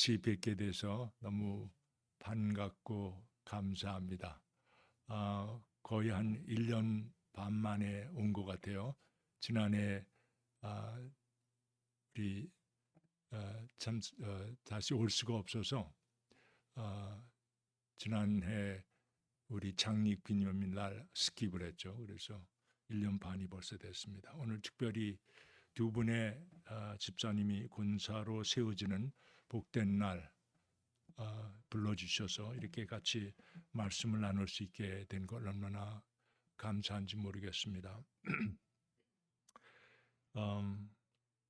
같이 뵙게 돼서 너무 반갑고 감사합니다. 거의 한 1년 반 만에 온 것 같아요. 지난해 아, 우리 다시 올 수가 없어서 지난해 우리 장립 기념일 날 스킵을 했죠. 그래서 1년 반이 벌써 됐습니다. 오늘 특별히 두 분의 집사님이 권사로 세워지는 복된 날 불러주셔서 이렇게 같이 말씀을 나눌 수 있게 된 걸 얼마나 감사한지 모르겠습니다.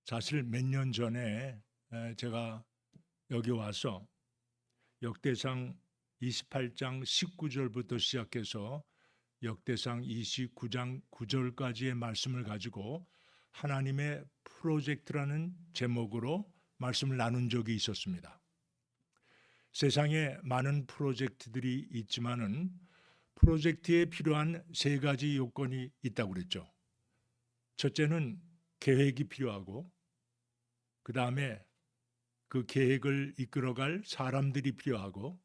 사실 몇 년 전에 제가 여기 와서 역대상 28장 19절부터 시작해서 역대상 29장 9절까지의 말씀을 가지고 하나님의 프로젝트라는 제목으로 말씀을 나눈 적이 있었습니다. 세상에 많은 프로젝트들이 있지만은 프로젝트에 필요한 세 가지 요건이 있다고 그랬죠. 첫째는 계획이 필요하고, 그 다음에 그 계획을 이끌어갈 사람들이 필요하고,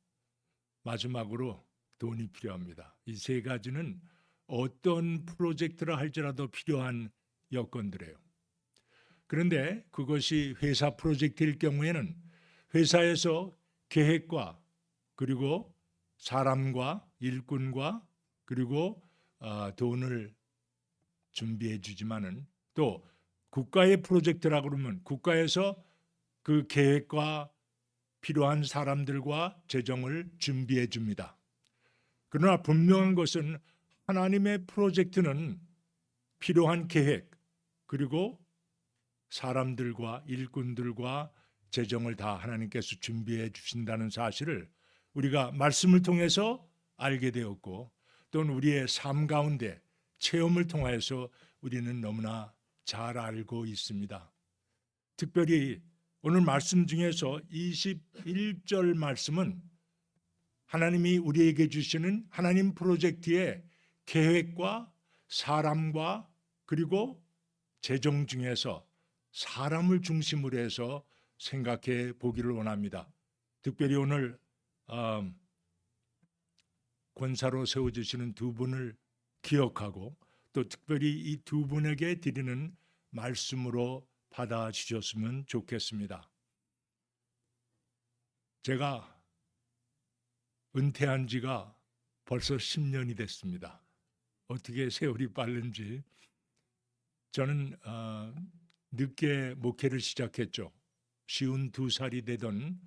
마지막으로 돈이 필요합니다. 이 세 가지는 어떤 프로젝트라 할지라도 필요한 여건들이에요. 그런데 그것이 회사 프로젝트일 경우에는 회사에서 계획과 그리고 사람과 일꾼과 그리고 돈을 준비해 주지만은 또 국가의 프로젝트라고 그러면 국가에서 그 계획과 필요한 사람들과 재정을 준비해 줍니다. 그러나 분명한 것은 하나님의 프로젝트는 필요한 계획 그리고 사람들과 일꾼들과 재정을 다 하나님께서 준비해 주신다는 사실을 우리가 말씀을 통해서 알게 되었고, 또는 우리의 삶 가운데 체험을 통해서 우리는 너무나 잘 알고 있습니다. 특별히 오늘 말씀 중에서 21절 말씀은 하나님이 우리에게 주시는 하나님 프로젝트의 계획과 사람과 그리고 재정 중에서 사람을 중심으로 해서 생각해 보기를 원합니다. 특별히 오늘 권사로 세워주시는 두 분을 기억하고 또 특별히 이 두 분에게 드리는 말씀으로 받아주셨으면 좋겠습니다. 제가 은퇴한 지가 벌써 10년이 됐습니다. 어떻게 세월이 빠른지. 저는 늦게 목회를 시작했죠. 52살이 되던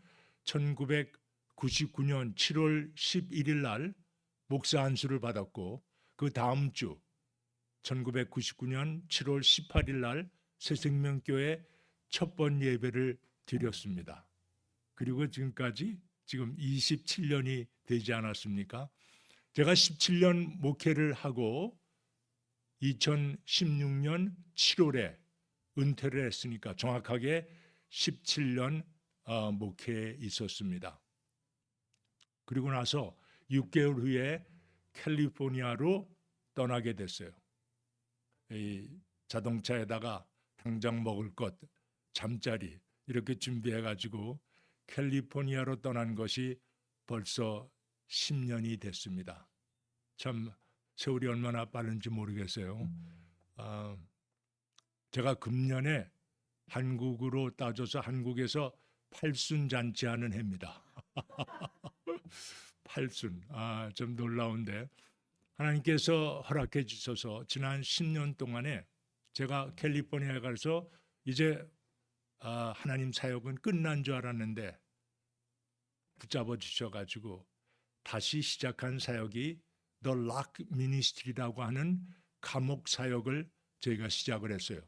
1999년 7월 11일 날 목사 안수를 받았고, 그 다음 주 1999년 7월 18일 날 새생명교회 첫 번 예배를 드렸습니다. 그리고 지금까지 지금 27년이 되지 않았습니까? 제가 17년 목회를 하고 2016년 7월에 은퇴를 했으니까 정확하게 17년 목회에 있었습니다. 그리고 나서 6개월 후에 캘리포니아로 떠나게 됐어요. 이 자동차에다가 당장 먹을 것, 잠자리 이렇게 준비해가지고 캘리포니아로 떠난 것이 벌써 10년이 됐습니다. 참 세월이 얼마나 빠른지 모르겠어요. 제가 금년에 한국으로 따져서 한국에서 팔순잔치하는 해입니다. 팔순, 좀 놀라운데 하나님께서 허락해 주셔서 지난 10년 동안에 제가 캘리포니아에 가서 이제 하나님 사역은 끝난 줄 알았는데 붙잡아 주셔가지고 다시 시작한 사역이 The Lock Ministry라고 하는 감옥 사역을 저희가 시작을 했어요.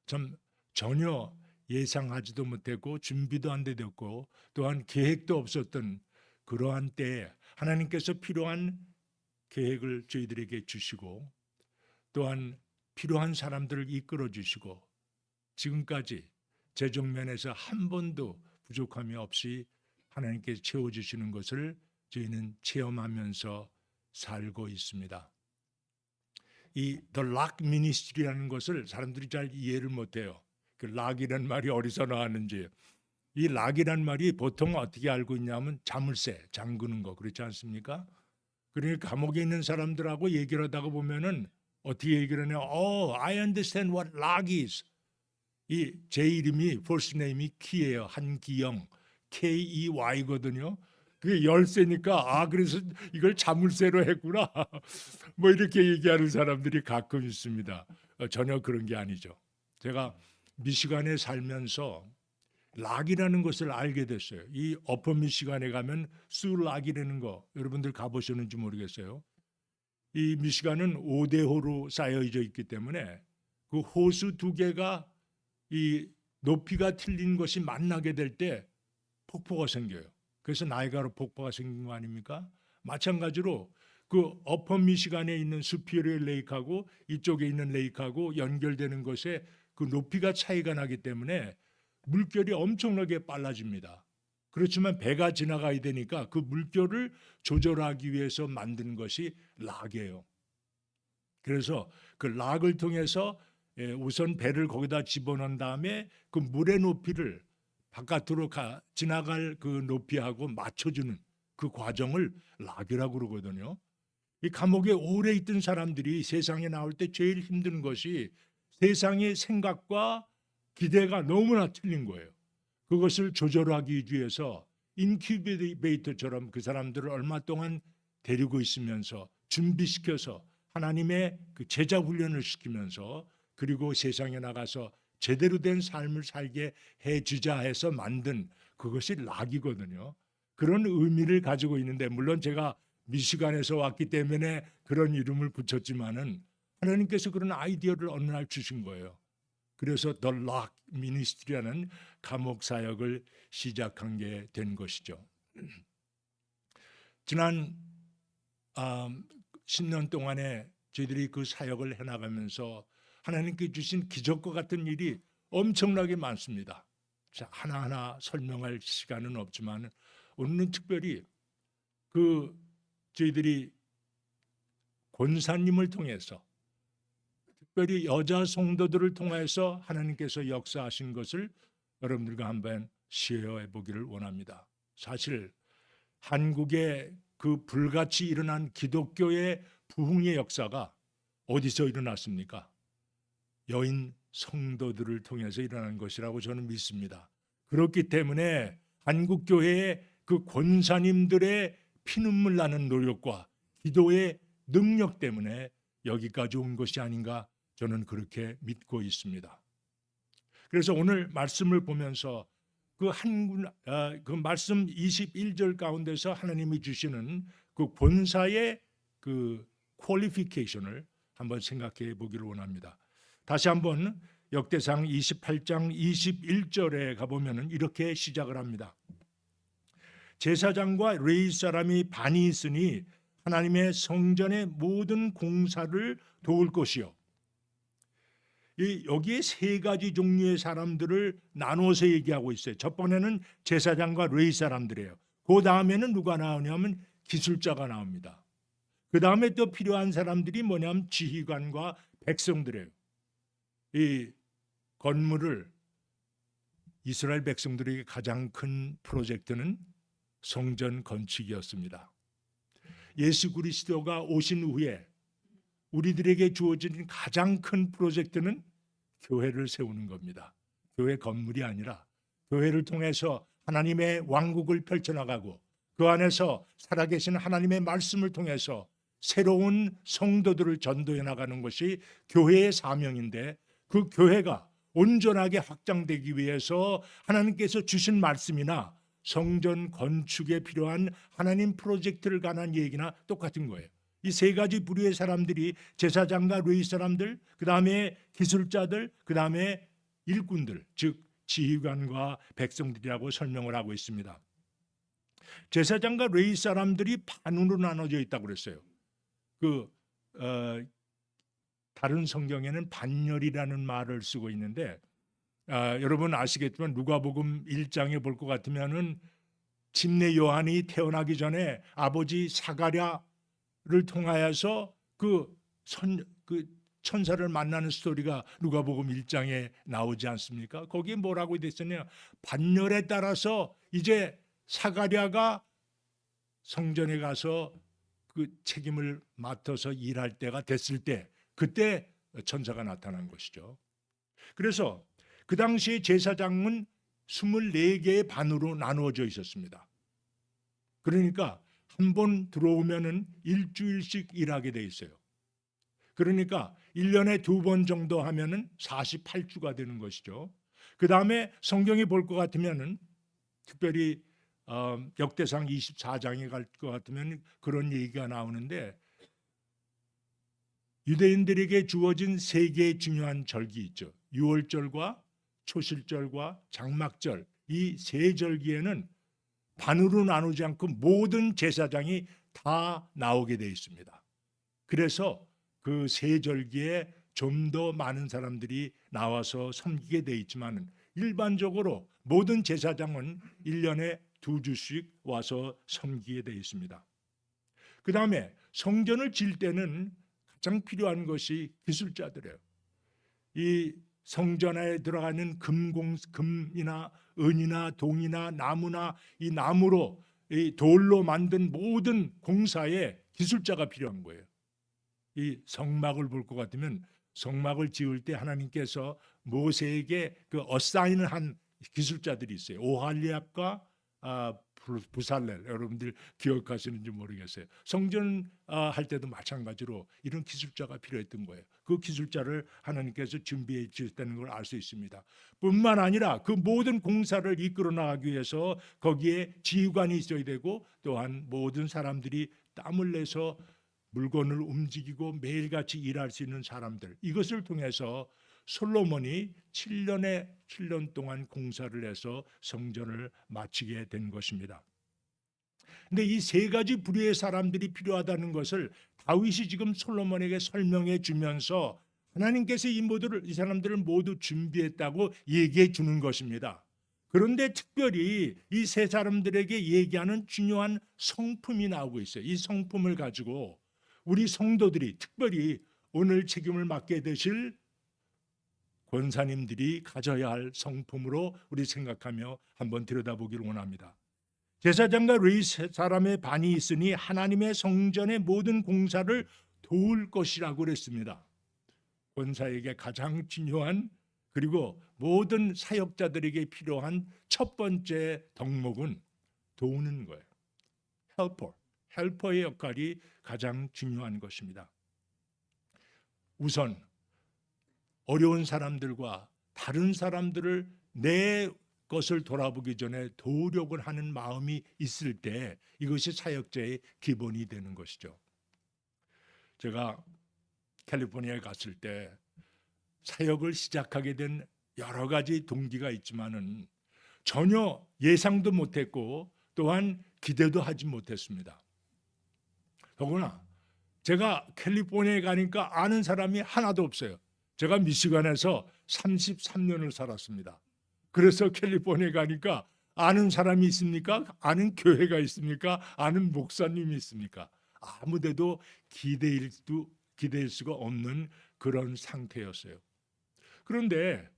참 전혀 예상하지도 못했고 준비도 안 되었고 또한 계획도 없었던 그러한 때에 하나님께서 필요한 계획을 저희들에게 주시고 또한 필요한 사람들을 이끌어 주시고 지금까지 재정 면에서 한 번도 부족함이 없이 하나님께서 채워주시는 것을 저희는 체험하면서 살고 있습니다. 이 The Lock Ministry라는 것을 사람들이 잘 이해를 못해요. 그 락이라는 말이 어디서 나왔는지. 이 락이란 말이 보통 어떻게 알고 있냐면 자물쇠, 잠그는 거 그렇지 않습니까? 그러니까 감옥에 있는 사람들하고 얘기를 하다가 보면은 어떻게 얘기를 하냐? I understand what lock is. 이 제 이름이 first name이 키예요. 한기영, KEY거든요. 그게 열쇠니까 그래서 이걸 자물쇠로 했구나. 뭐 이렇게 얘기하는 사람들이 가끔 있습니다. 전혀 그런 게 아니죠. 제가 미시간에 살면서 락이라는 것을 알게 됐어요. 이 어퍼 미시간에 가면 수락이라는 거 여러분들 가보셨는지 모르겠어요. 이 미시간은 5대호로 쌓여져 있기 때문에 그 호수 두 개가 이 높이가 틀린 것이 만나게 될 때 폭포가 생겨요. 그래서 나이가라 폭포가 생긴 거 아닙니까? 마찬가지로 그 어퍼 미시간에 있는 수피리어 레이크하고 이쪽에 있는 레이크하고 연결되는 것에 그 높이가 차이가 나기 때문에 물결이 엄청나게 빨라집니다. 그렇지만 배가 지나가야 되니까 그 물결을 조절하기 위해서 만든 것이 락이에요. 그래서 그 락을 통해서 우선 배를 거기다 집어넣은 다음에 그 물의 높이를 바깥으로 지나갈 그 높이하고 맞춰주는 그 과정을 락이라고 그러거든요. 이 감옥에 오래 있던 사람들이 세상에 나올 때 제일 힘든 것이 세상의 생각과 기대가 너무나 틀린 거예요. 그것을 조절하기 위해서 인큐베이터처럼 그 사람들을 얼마 동안 데리고 있으면서 준비시켜서 하나님의 그 제자 훈련을 시키면서 그리고 세상에 나가서 제대로 된 삶을 살게 해주자 해서 만든 그것이 락이거든요. 그런 의미를 가지고 있는데 물론 제가 미시간에서 왔기 때문에 그런 이름을 붙였지만은 하나님께서 그런 아이디어를 어느 날 주신 거예요. 그래서 The Lock Ministry라는 감옥 사역을 시작한 게 된 것이죠. 지난 10년 동안에 저희들이 그 사역을 해나가면서 하나님께 주신 기적과 같은 일이 엄청나게 많습니다. 자, 하나하나 설명할 시간은 없지만 오늘은 특별히 그 저희들이 권사님을 통해서 특별히 여자 성도들을 통해서 하나님께서 역사하신 것을 여러분들과 한번 시해해 보기를 원합니다. 사실 한국의 그 불같이 일어난 기독교의 부흥의 역사가 어디서 일어났습니까? 여인 성도들을 통해서 일어난 것이라고 저는 믿습니다. 그렇기 때문에 한국 교회의 그 권사님들의 피눈물 나는 노력과 기도의 능력 때문에 여기까지 온 것이 아닌가 저는 그렇게 믿고 있습니다. 그래서 오늘 말씀을 보면서 그 말씀 21절 가운데서 하나님이 주시는 그 권사의 그 퀄리피케이션을 한번 생각해 보기를 원합니다. 다시 한번 역대상 28장 21절에 가보면 이렇게 시작을 합니다. 제사장과 레위 사람이 반이 있으니 하나님의 성전의 모든 공사를 도울 것이요. 여기에 세 가지 종류의 사람들을 나눠서 얘기하고 있어요. 첫 번째는 제사장과 레위 사람들이에요. 그 다음에는 누가 나오냐면 기술자가 나옵니다. 그 다음에 또 필요한 사람들이 뭐냐면 지휘관과 백성들이에요. 이 건물을 이스라엘 백성들에게 가장 큰 프로젝트는 성전 건축이었습니다. 예수 그리스도가 오신 후에 우리들에게 주어진 가장 큰 프로젝트는 교회를 세우는 겁니다. 교회 건물이 아니라 교회를 통해서 하나님의 왕국을 펼쳐나가고 그 안에서 살아계신 하나님의 말씀을 통해서 새로운 성도들을 전도해 나가는 것이 교회의 사명인데 그 교회가 온전하게 확장되기 위해서 하나님께서 주신 말씀이나 성전 건축에 필요한 하나님 프로젝트를 관한 얘기나 똑같은 거예요. 이 세 가지 부류의 사람들이 제사장과 레위 사람들, 그 다음에 기술자들, 그 다음에 일꾼들, 즉 지휘관과 백성들이라고 설명을 하고 있습니다. 제사장과 레위 사람들이 반으로 나눠져 있다고 그랬어요. 다른 성경에는 반열이라는 말을 쓰고 있는데 여러분 아시겠지만 누가복음 1장에 볼 것 같으면은 침례 요한이 태어나기 전에 아버지 사가랴를 통하여서 그 천사를 만나는 스토리가 누가복음 1장에 나오지 않습니까? 거기에 뭐라고 됐었냐? 반열에 따라서 이제 사가랴가 성전에 가서 그 책임을 맡아서 일할 때가 됐을 때, 그때 천사가 나타난 것이죠. 그래서 그 당시에 제사장은 24개의 반으로 나누어져 있었습니다. 그러니까 한 번 들어오면은 일주일씩 일하게 돼 있어요. 그러니까 1년에 2번 정도 하면은 48주가 되는 것이죠. 그 다음에 성경이 볼 것 같으면은 특별히 역대상 24장에 갈 것 같으면 그런 얘기가 나오는데, 유대인들에게 주어진 3개의 중요한 절기 있죠. 유월절과 초실절과 장막절, 이 3절기에는 반으로 나누지 않고 모든 제사장이 다 나오게 되어 있습니다. 그래서 그 3절기에 좀 더 많은 사람들이 나와서 섬기게 되어 있지만, 일반적으로 모든 제사장은 1년에 2주씩 와서 섬기게 되어 있습니다. 그 다음에 성전을 질 때는 가장 필요한 것이 기술자들이에요. 이 성전 안에 들어가는 금이나 은이나 동이나 나무나 이 나무로 이 돌로 만든 모든 공사에 기술자가 필요한 거예요. 이 성막을 볼 것 같으면 성막을 지을 때 하나님께서 모세에게 그 어사인을 한 기술자들이 있어요. 오할리압과 부살렐, 여러분들 기억하시는지 모르겠어요. 성전 할 때도 마찬가지로 이런 기술자가 필요했던 거예요. 그 기술자를 하나님께서 준비해 주셨다는 걸 알 수 있습니다. 뿐만 아니라 그 모든 공사를 이끌어 나가기 위해서 거기에 지휘관이 있어야 되고, 또한 모든 사람들이 땀을 내서 물건을 움직이고 매일같이 일할 수 있는 사람들, 이것을 통해서 솔로몬이 7년 동안 공사를 해서 성전을 마치게 된 것입니다. 근데 이 3가지 부류의 사람들이 필요하다는 것을 다윗이 지금 솔로몬에게 설명해 주면서 하나님께서 이 사람들을 모두 준비했다고 얘기해 주는 것입니다. 그런데 특별히 이 3사람들에게 얘기하는 중요한 성품이 나오고 있어요. 이 성품을 가지고 우리 성도들이, 특별히 오늘 책임을 맡게 되실 권사님들이 가져야 할 성품으로 우리 생각하며 한번 들여다보기를 원합니다. 제사장과 레위 사람의 반이 있으니 하나님의 성전의 모든 공사를 도울 것이라고 그랬습니다. 권사에게 가장 중요한, 그리고 모든 사역자들에게 필요한 첫 번째 덕목은 도우는 거예요. 헬퍼의 역할이 가장 중요한 것입니다. 우선 어려운 사람들과 다른 사람들을 내 것을 돌아보기 전에 도우려고 하는 마음이 있을 때 이것이 사역자의 기본이 되는 것이죠. 제가 캘리포니아에 갔을 때 사역을 시작하게 된 여러 가지 동기가 있지만은 전혀 예상도 못했고 또한 기대도 하지 못했습니다. 더구나 제가 캘리포니아에 가니까 아는 사람이 하나도 없어요. 제가 미시간에서 33년을 살았습니다. 그래서 캘리포니아에 가니까 아는 사람이 있습니까? 아는 교회가 있습니까? 아는 목사님이 있습니까? 아무데도 기대일 수가 없는 그런 상태였어요. 그런데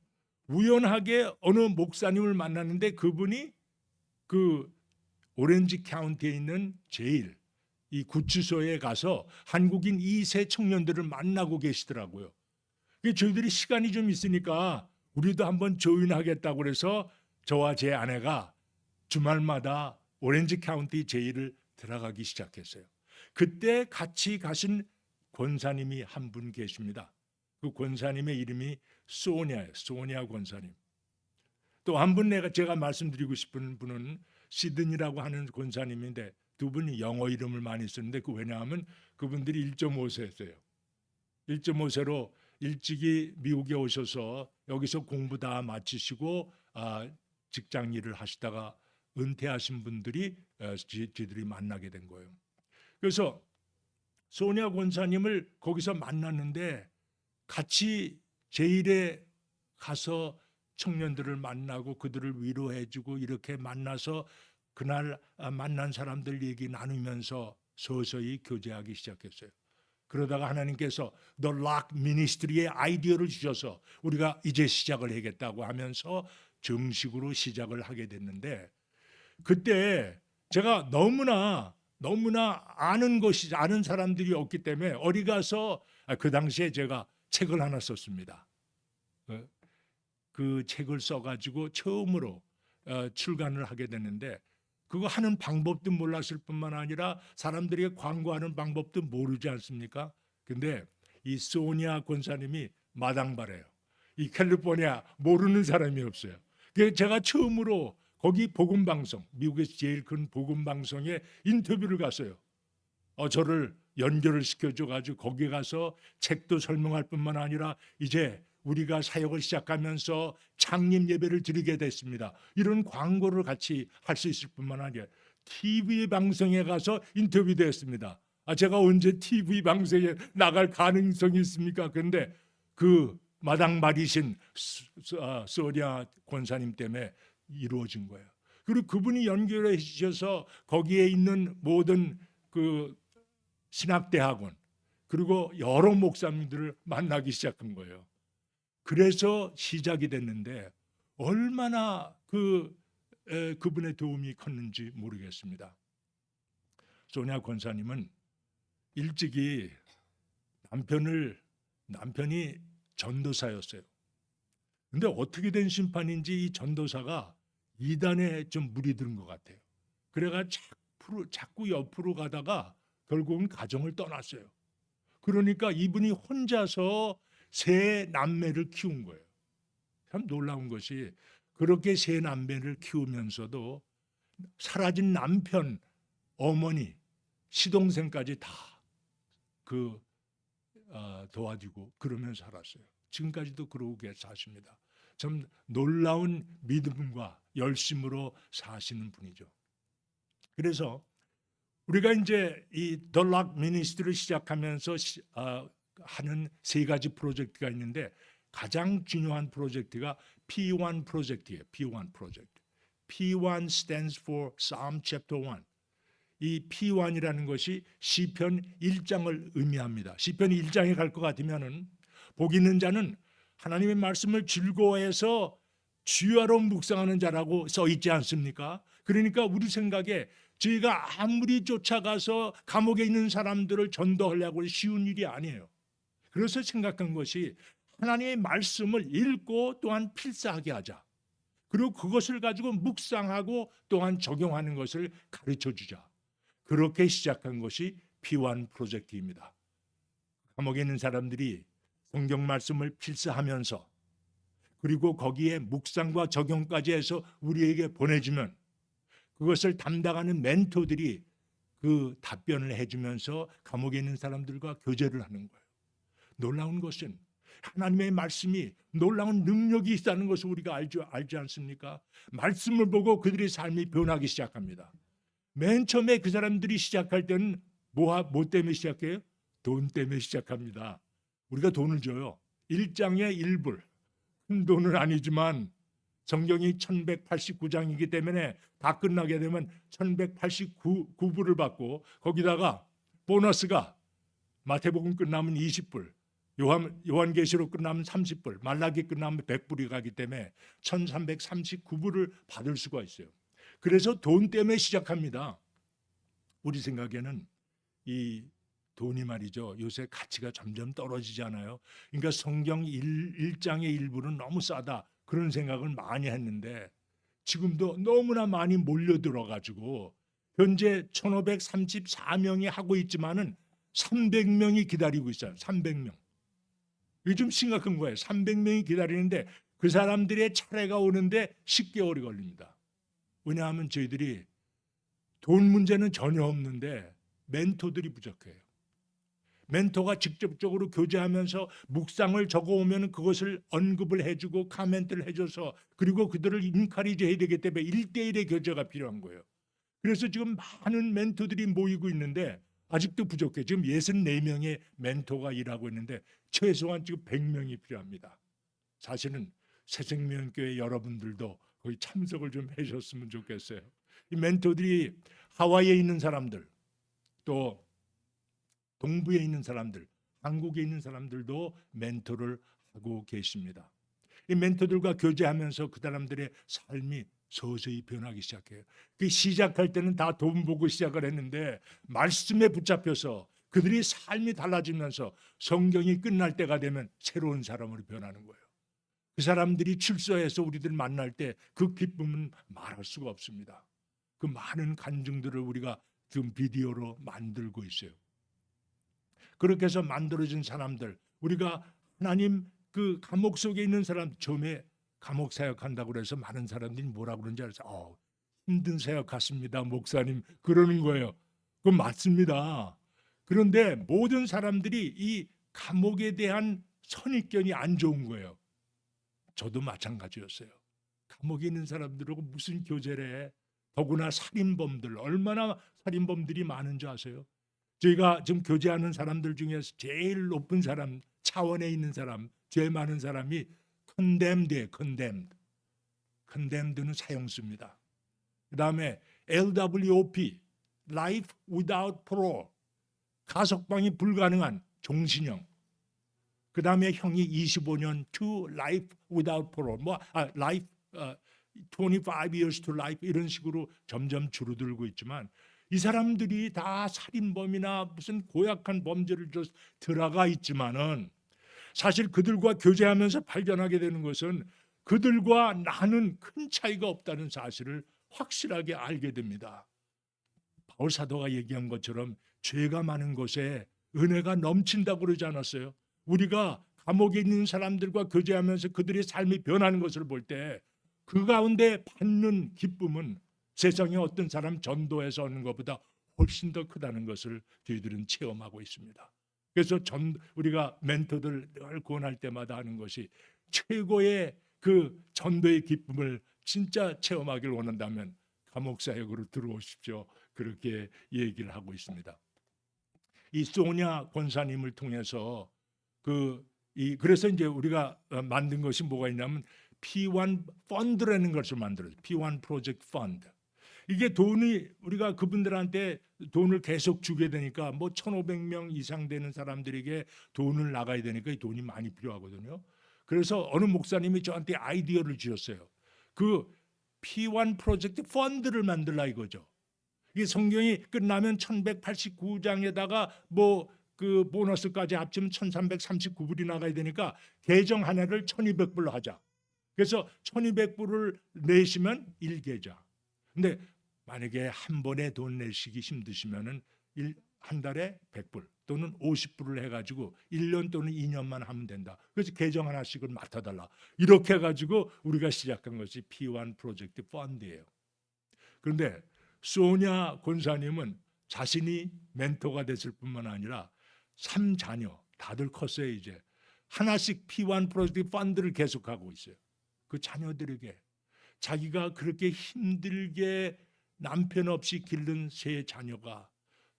우연하게 어느 목사님을 만났는데 그분이 그 오렌지 카운티에 있는 제일 이 구치소에 가서 한국인 2세 청년들을 만나고 계시더라고요. 저희들이 시간이 좀 있으니까 우리도 한번 조인하겠다고 그래서 저와 제 아내가 주말마다 오렌지 카운티 제일을 들어가기 시작했어요. 그때 같이 가신 권사님이 한 분 계십니다. 그 권사님의 이름이 소니아예요. 소니아 권사님. 또 한 분 제가 말씀드리고 싶은 분은 시든이라고 하는 권사님인데 두 분이 영어 이름을 많이 쓰는데 왜냐하면 그분들이 1.5세였어요. 1.5세로 일찍이 미국에 오셔서 여기서 공부 다 마치시고 직장 일을 하시다가 은퇴하신 분들이 저희들이 만나게 된 거예요. 그래서 소니아 권사님을 거기서 만났는데 같이 제일에 가서 청년들을 만나고 그들을 위로해주고 이렇게 만나서 그날 만난 사람들 얘기 나누면서 서서히 교제하기 시작했어요. 그러다가 하나님께서 The Lock Ministry의 아이디어를 주셔서 우리가 이제 시작을 하겠다고 하면서 정식으로 시작을 하게 됐는데, 그때 제가 너무나 아는 사람들이 없기 때문에 어디 가서 그 당시에 제가 책을 하나 썼습니다. 그 책을 써가지고 처음으로 출간을 하게 됐는데, 그거 하는 방법도 몰랐을 뿐만 아니라 사람들이 광고하는 방법도 모르지 않습니까? 근데 이 소니아 권사님이 마당발이에요. 이 캘리포니아 모르는 사람이 없어요. 그래서 제가 처음으로 거기 복음방송, 미국에서 제일 큰 복음방송에 인터뷰를 갔어요. 저를 연결을 시켜줘가지고 거기 가서 책도 설명할 뿐만 아니라 이제 우리가 사역을 시작하면서 창립 예배를 드리게 됐습니다. 이런 광고를 같이 할 수 있을 뿐만 아니라 TV 방송에 가서 인터뷰되었습니다. 제가 언제 TV 방송에 나갈 가능성이 있습니까? 그런데 그 마당발이신 소리아 권사님 때문에 이루어진 거예요. 그리고 그분이 연결해 주셔서 거기에 있는 모든 그 신학대학원 그리고 여러 목사님들을 만나기 시작한 거예요. 그래서 시작이 됐는데 얼마나 그분의 도움이 컸는지 모르겠습니다. 소니아 권사님은 일찍이 남편이 전도사였어요. 근데 어떻게 된 심판인지 이 전도사가 이단에 좀 물이 든 것 같아요. 그래가 자꾸 옆으로 가다가 결국은 가정을 떠났어요. 그러니까 이분이 혼자서 세 남매를 키운 거예요. 참 놀라운 것이 그렇게 세 남매를 키우면서도 사라진 남편, 어머니, 시동생까지 다 도와주고 그러면서 살았어요. 지금까지도 그러고 사십니다. 참 놀라운 믿음과 열심으로 사시는 분이죠. 그래서 우리가 이제 이 The Lock Ministry를 시작하면서 하는 세 가지 프로젝트가 있는데 가장 중요한 프로젝트가 P1 프로젝트예요. P1 프로젝트. P1 stands for Psalm chapter 1. 이 P1이라는 것이 시편 1장을 의미합니다. 시편 1장에 갈 것 같으면은 복 있는 자는 하나님의 말씀을 즐거워해서 주야로 묵상하는 자라고 써 있지 않습니까? 그러니까 우리 생각에 저희가 아무리 쫓아가서 감옥에 있는 사람들을 전도하려고 쉬운 일이 아니에요. 그래서 생각한 것이 하나님의 말씀을 읽고 또한 필사하게 하자. 그리고 그것을 가지고 묵상하고 또한 적용하는 것을 가르쳐 주자. 그렇게 시작한 것이 P1 프로젝트입니다. 감옥에 있는 사람들이 성경 말씀을 필사하면서 그리고 거기에 묵상과 적용까지 해서 우리에게 보내주면 그것을 담당하는 멘토들이 그 답변을 해주면서 감옥에 있는 사람들과 교제를 하는 거예요. 놀라운 것은 하나님의 말씀이 놀라운 능력이 있다는 것을 우리가 알지 않습니까? 말씀을 보고 그들의 삶이 변하기 시작합니다. 맨 처음에 그 사람들이 시작할 때는 뭐 때문에 시작해요? 돈 때문에 시작합니다. 우리가 돈을 줘요. 1장에 1불. 큰 돈은 아니지만 성경이 1189장이기 때문에 다 끝나게 되면 1189불을 받고 거기다가 보너스가 마태복음 끝나면 20불, 요한계시록 끝나면 30불, 말라기 끝나면 100불이 가기 때문에 1339불을 받을 수가 있어요. 그래서 돈 때문에 시작합니다. 우리 생각에는 이 돈이 말이죠. 요새 가치가 점점 떨어지잖아요. 그러니까 성경 1장의 일부는 너무 싸다. 그런 생각을 많이 했는데 지금도 너무나 많이 몰려들어가지고 현재 1534명이 하고 있지만은 300명이 기다리고 있어요. 300명. 요즘 심각한 거예요. 300명이 기다리는데 그 사람들의 차례가 오는데 10개월이 걸립니다. 왜냐하면 저희들이 돈 문제는 전혀 없는데 멘토들이 부족해요. 멘토가 직접적으로 교제하면서 묵상을 적어오면 그것을 언급을 해주고 카멘트를 해줘서 그리고 그들을 인카리지 해야 되기 때문에 1대1의 교제가 필요한 거예요. 그래서 지금 많은 멘토들이 모이고 있는데 아직도 부족해. 지금 64명의 멘토가 일하고 있는데 최소한 지금 100명이 필요합니다. 사실은 새생명교회 여러분들도 거기 참석을 좀 해주셨으면 좋겠어요. 이 멘토들이 하와이에 있는 사람들 또 동부에 있는 사람들, 한국에 있는 사람들도 멘토를 하고 계십니다. 이 멘토들과 교제하면서 그 사람들의 삶이 서서히 변하기 시작해요. 그 시작할 때는 다 돈 보고 시작을 했는데 말씀에 붙잡혀서 그들이 삶이 달라지면서 성경이 끝날 때가 되면 새로운 사람으로 변하는 거예요. 그 사람들이 출소해서 우리들 만날 때 그 기쁨은 말할 수가 없습니다. 그 많은 간증들을 우리가 지금 비디오로 만들고 있어요. 그렇게 해서 만들어진 사람들, 우리가 하나님 그 감옥 속에 있는 사람, 처음에 감옥 사역한다고 그래서 많은 사람들이 뭐라고 그러는지 알아서 힘든 사역 같습니다 목사님 그러는 거예요. 그건 맞습니다. 그런데 모든 사람들이 이 감옥에 대한 선입견이 안 좋은 거예요. 저도 마찬가지였어요. 감옥에 있는 사람들하고 무슨 교제를 해. 더구나 살인범들, 얼마나 살인범들이 많은 줄 아세요? 저희가 지금 교제하는 사람들 중에서 제일 높은 사람, 차원에 있는 사람, 제일 많은 사람이 condemned예요. condemned는 사형수입니다. 그 다음에 LWOP, life without parole, 가석방이 불가능한 종신형. 그 다음에 형이 25년 to life without parole, life 25 years to life 이런 식으로 점점 줄어들고 있지만 이 사람들이 다 살인범이나 무슨 고약한 범죄를 들어가 있지만은 사실 그들과 교제하면서 발견하게 되는 것은 그들과 나는 큰 차이가 없다는 사실을 확실하게 알게 됩니다. 바울 사도가 얘기한 것처럼 죄가 많은 곳에 은혜가 넘친다고 그러지 않았어요? 우리가 감옥에 있는 사람들과 교제하면서 그들의 삶이 변하는 것을 볼 때 그 가운데 받는 기쁨은 세상에 어떤 사람 전도해서 얻는 것보다 훨씬 더 크다는 것을 저희들은 체험하고 있습니다. 그래서 우리가 멘토들 늘 권할 때마다 하는 것이 최고의 그 전도의 기쁨을 진짜 체험하기를 원한다면 감옥 사역으로 들어오십시오. 그렇게 얘기를 하고 있습니다. 이 소냐 권사님을 통해서 그래서 이제 우리가 만든 것이 뭐가 있냐면 P1 펀드라는 것을 만들어요. P1 프로젝트 펀드. 이게 돈이 우리가 그분들한테 돈을 계속 주게 되니까 뭐 1,500명 이상 되는 사람들에게 돈을 나가야 되니까 이 돈이 많이 필요하거든요. 그래서 어느 목사님이 저한테 아이디어를 주셨어요. 그 P1 프로젝트 펀드를 만들라 이거죠. 이 성경이 끝나면 1189장에다가 뭐 그 보너스까지 합치면 1339불이 나가야 되니까 계정 하나를 1200불로 하자. 그래서 1200불을 내시면 1계좌. 근데 만약에 한 번에 돈 내시기 힘드시면은 한 달에 100불 또는 50불을 해가지고 1년 또는 2년만 하면 된다. 그래서 계정 하나씩을 맡아달라. 이렇게 해가지고 우리가 시작한 것이 P1 프로젝트 펀드예요. 그런데 소냐 권사님은 자신이 멘토가 됐을 뿐만 아니라 3자녀 다들 컸어요. 이제 하나씩 P1 프로젝트 펀드를 계속하고 있어요. 그 자녀들에게 자기가 그렇게 힘들게 남편 없이 기른 세 자녀가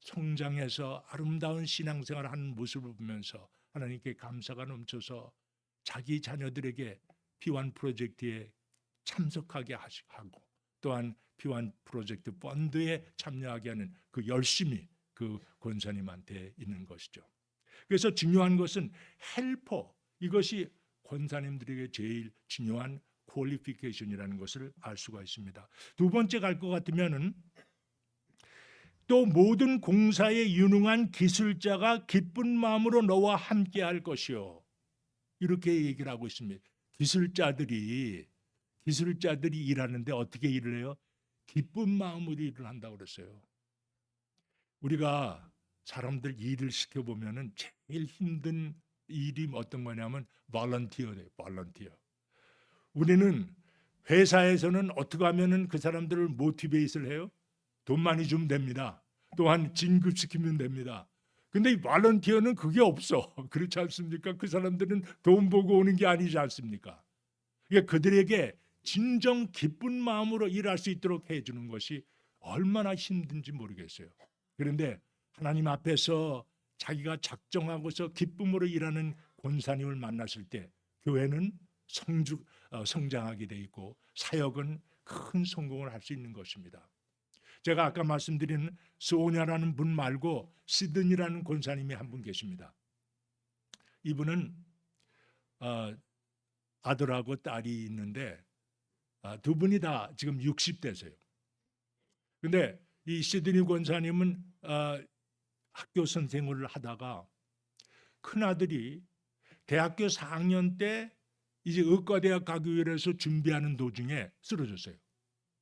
성장해서 아름다운 신앙생활을 하는 모습을 보면서 하나님께 감사가 넘쳐서 자기 자녀들에게 P1 프로젝트에 참석하게 하고 또한 P1 프로젝트 펀드에 참여하게 하는 그 열심이 그 권사님한테 있는 것이죠. 그래서 중요한 것은 헬퍼, 이것이 권사님들에게 제일 중요한 퀄리피케이션이라는 것을 알 수가 있습니다. 두 번째 갈 것 같으면은 또 모든 공사에 유능한 기술자가 기쁜 마음으로 너와 함께 할 것이요. 이렇게 얘기를 하고 있습니다. 기술자들이 일하는데 어떻게 일을 해요? 기쁜 마음으로 일을 한다고 그랬어요. 우리가 사람들 일을 시켜보면은 제일 힘든 일이 어떤 거냐면 volunteer예요. volunteer. 우리는 회사에서는 어떻게 하면은 그 사람들을 모티베이트를 해요? 돈 많이 주면 됩니다. 또한 진급시키면 됩니다. 근데 이 volunteer는 그게 없어. 그렇지 않습니까? 그 사람들은 돈 보고 오는 게 아니지 않습니까? 그러니까 그들에게 진정 기쁜 마음으로 일할 수 있도록 해주는 것이 얼마나 힘든지 모르겠어요. 그런데 하나님 앞에서 자기가 작정하고서 기쁨으로 일하는 권사님을 만났을 때 교회는 성장하게 돼 있고 사역은 큰 성공을 할 수 있는 것입니다. 제가 아까 말씀드린 소냐라는 분 말고 시드니라는 권사님이 한 분 계십니다. 이분은 아들하고 딸이 있는데 두 분이 다 지금 60대세요. 근데 이 시드니 권사님은 학교 선생을 하다가 큰아들이 대학교 4학년 때 이제 의과대학 가기 위해서 준비하는 도중에 쓰러졌어요.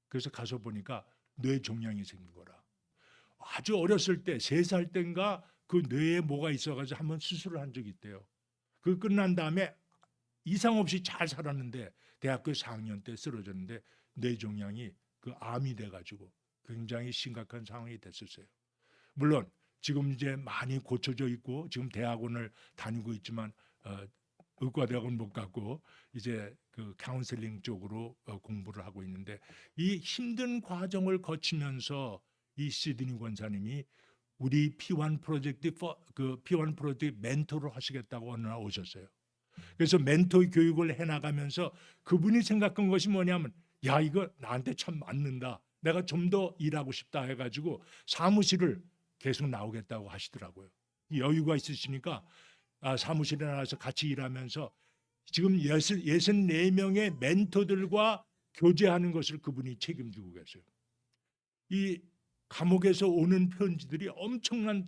그래서 가서 보니까 뇌 종양이 생긴 거라. 아주 어렸을 때 3살 때인가 그 뇌에 뭐가 있어가지고 한번 수술을 한 적이 있대요. 그 끝난 다음에 이상 없이 잘 살았는데 대학교 4학년 때 쓰러졌는데 뇌 종양이 그 암이 돼가지고 굉장히 심각한 상황이 됐었어요. 물론 지금 이제 많이 고쳐져 있고 지금 대학원을 다니고 있지만 의과대학원 못 갔고 이제 그 카운셀링 쪽으로 공부를 하고 있는데 이 힘든 과정을 거치면서 이 시드니 권사님이 우리 P1 프로젝트 그 P1 프로젝트 멘토를 하시겠다고 어느 날 오셨어요. 그래서 멘토 교육을 해나가면서 그분이 생각한 것이 뭐냐면 야 이거 나한테 참 맞는다. 내가 좀 더 일하고 싶다 해가지고 사무실을 계속 나오겠다고 하시더라고요. 여유가 있으시니까 사무실에 나와서 같이 일하면서 지금 64명의 멘토들과 교제하는 것을 그분이 책임지고 계세요. 이 감옥에서 오는 편지들이 엄청난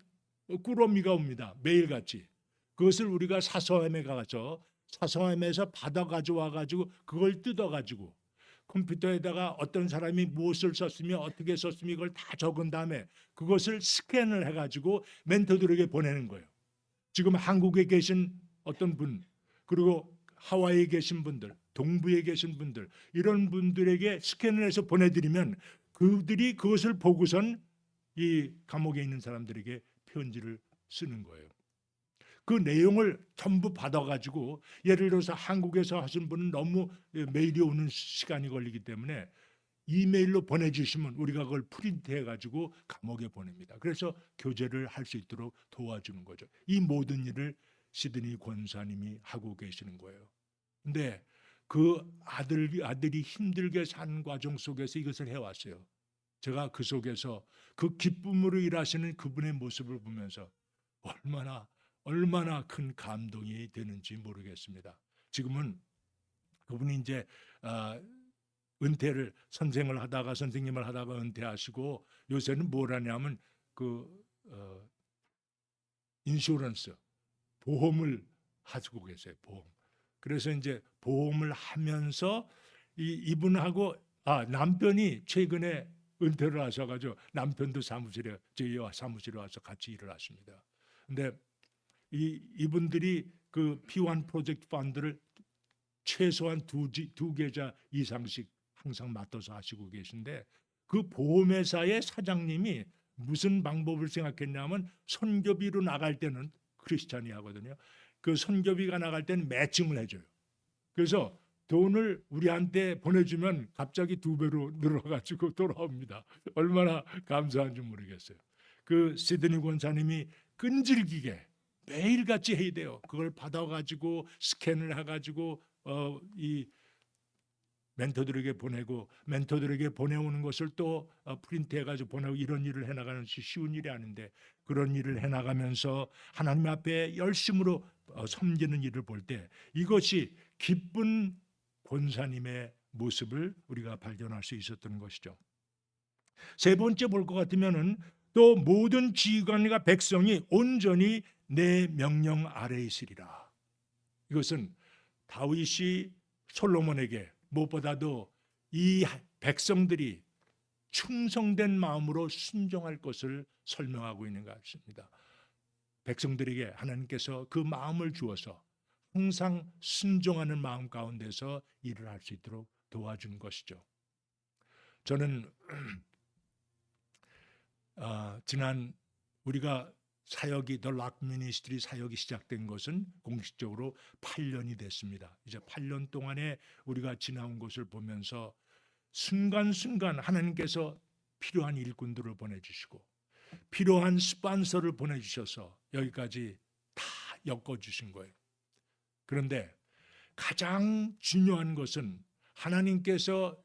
꾸러미가 옵니다. 매일같이. 그것을 우리가 사서함에 가서 사서함에서 받아 가져와 가지고 그걸 뜯어 가지고 컴퓨터에다가 어떤 사람이 무엇을 썼으며 어떻게 썼으며 이걸 다 적은 다음에 그것을 스캔을 해 가지고 멘토들에게 보내는 거예요. 지금 한국에 계신 어떤 분 그리고 하와이에 계신 분들 동부에 계신 분들 이런 분들에게 스캔을 해서 보내드리면 그들이 그것을 보고선 이 감옥에 있는 사람들에게 편지를 쓰는 거예요. 그 내용을 전부 받아가지고 예를 들어서 한국에서 하신 분은 너무 메일이 오는 시간이 걸리기 때문에 이메일로 보내주시면 우리가 그걸 프린트해가지고 감옥에 보냅니다. 그래서 교제를 할 수 있도록 도와주는 거죠. 이 모든 일을 시드니 권사님이 하고 계시는 거예요. 근데 그 아들이 힘들게 사는 과정 속에서 이것을 해왔어요. 제가 그 속에서 그 기쁨으로 일하시는 그분의 모습을 보면서 얼마나 큰 감동이 되는지 모르겠습니다. 지금은 그분이 이제 은퇴를 선생님을 하다가 은퇴하시고 요새는 뭘 하냐면 인슈런스 보험을 하시고 계세요. 보험. 그래서 이제 보험을 하면서 이분하고 남편이 최근에 은퇴를 하셔가지고 남편도 저희 사무실에 와서 같이 일을 하십니다. 근데 이분들이 그 P1 프로젝트 펀드를 최소한 두 계좌 이상씩 항상 맡아서 하시고 계신데 그 보험회사의 사장님이 무슨 방법을 생각했냐면 선교비로 나갈 때는 크리스찬이 하거든요. 그 선교비가 나갈 때는 매칭을 해줘요. 그래서 돈을 우리한테 보내주면 갑자기 2배로 늘어가지고 돌아옵니다. 얼마나 감사한지 모르겠어요. 그 시드니 권사님이 끈질기게 매일같이 해야 돼요. 그걸 받아가지고 스캔을 해가지고 이 멘토들에게 보내고 멘토들에게 보내오는 것을 또 프린트해가지고 보내고 이런 일을 해나가는 것이 쉬운 일이 아닌데 그런 일을 해나가면서 하나님 앞에 열심으로 섬기는 일을 볼 때 이것이 기쁜 권사님의 모습을 우리가 발견할 수 있었던 것이죠. 세 번째 볼 것 같으면은 또 모든 지휘관과 백성이 온전히 내 명령 아래에 있으리라. 이것은 다윗이 솔로몬에게 무엇보다도 이 백성들이 충성된 마음으로 순종할 것을 설명하고 있는 것 같습니다. 백성들에게 하나님께서 그 마음을 주어서 항상 순종하는 마음 가운데서 일을 할 수 있도록 도와준 것이죠. 저는 지난 우리가 사역이 The Rock Ministry 사역이 시작된 것은 공식적으로 8년이 됐습니다. 이제 8년 동안에 우리가 지나온 것을 보면서 순간순간 하나님께서 필요한 일꾼들을 보내주시고 필요한 스폰서를 보내주셔서 여기까지 다 엮어주신 거예요. 그런데 가장 중요한 것은 하나님께서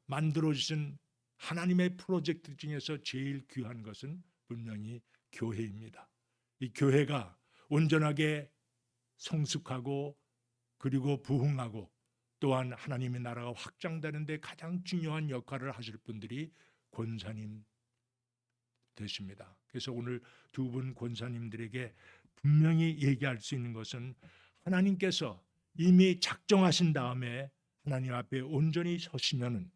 만들어주신 하나님의 프로젝트 중에서 제일 귀한 것은 분명히 교회입니다. 이 교회가 온전하게 성숙하고 그리고 부흥하고 또한 하나님의 나라가 확장되는 데 가장 중요한 역할을 하실 분들이 권사님 되십니다. 그래서 오늘 두 분 권사님들에게 분명히 얘기할 수 있는 것은 하나님께서 이미 작정하신 다음에 하나님 앞에 온전히 서시면은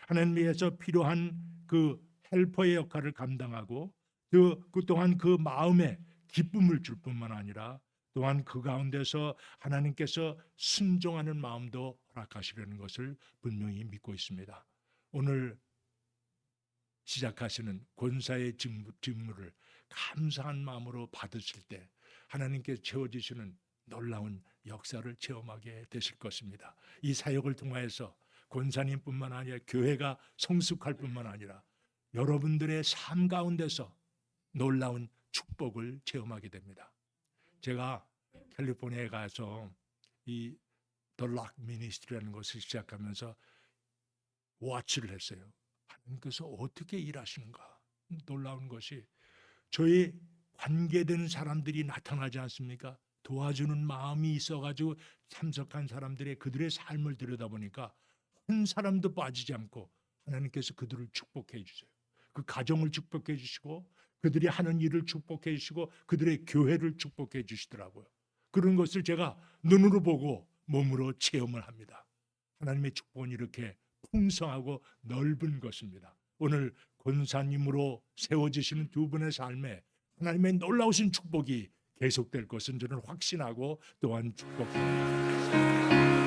하나님께서 필요한 그 헬퍼의 역할을 감당하고 그 또한 그 마음에 기쁨을 줄 뿐만 아니라 또한 그 가운데서 하나님께서 순종하는 마음도 허락하시려는 것을 분명히 믿고 있습니다. 오늘 시작하시는 권사의 직무를 감사한 마음으로 받으실 때 하나님께서 채워주시는 놀라운 역사를 체험하게 되실 것입니다. 이 사역을 통하여서 권사님뿐만 아니라 교회가 성숙할 뿐만 아니라 여러분들의 삶 가운데서 놀라운 축복을 체험하게 됩니다. 제가 캘리포니아에 가서 이 The Lock Ministry라는 것을 시작하면서 워치를 했어요. 하나님께서 어떻게 일하시는가. 놀라운 것이 저희 관계된 사람들이 나타나지 않습니까? 도와주는 마음이 있어가지고 참석한 사람들의 그들의 삶을 들여다보니까 한 사람도 빠지지 않고 하나님께서 그들을 축복해 주세요. 그 가정을 축복해 주시고 그들이 하는 일을 축복해 주시고 그들의 교회를 축복해 주시더라고요. 그런 것을 제가 눈으로 보고 몸으로 체험을 합니다. 하나님의 축복은 이렇게 풍성하고 넓은 것입니다. 오늘 권사님으로 세워지시는 두 분의 삶에 하나님의 놀라우신 축복이 계속될 것은 저는 확신하고 또한 축복합니다.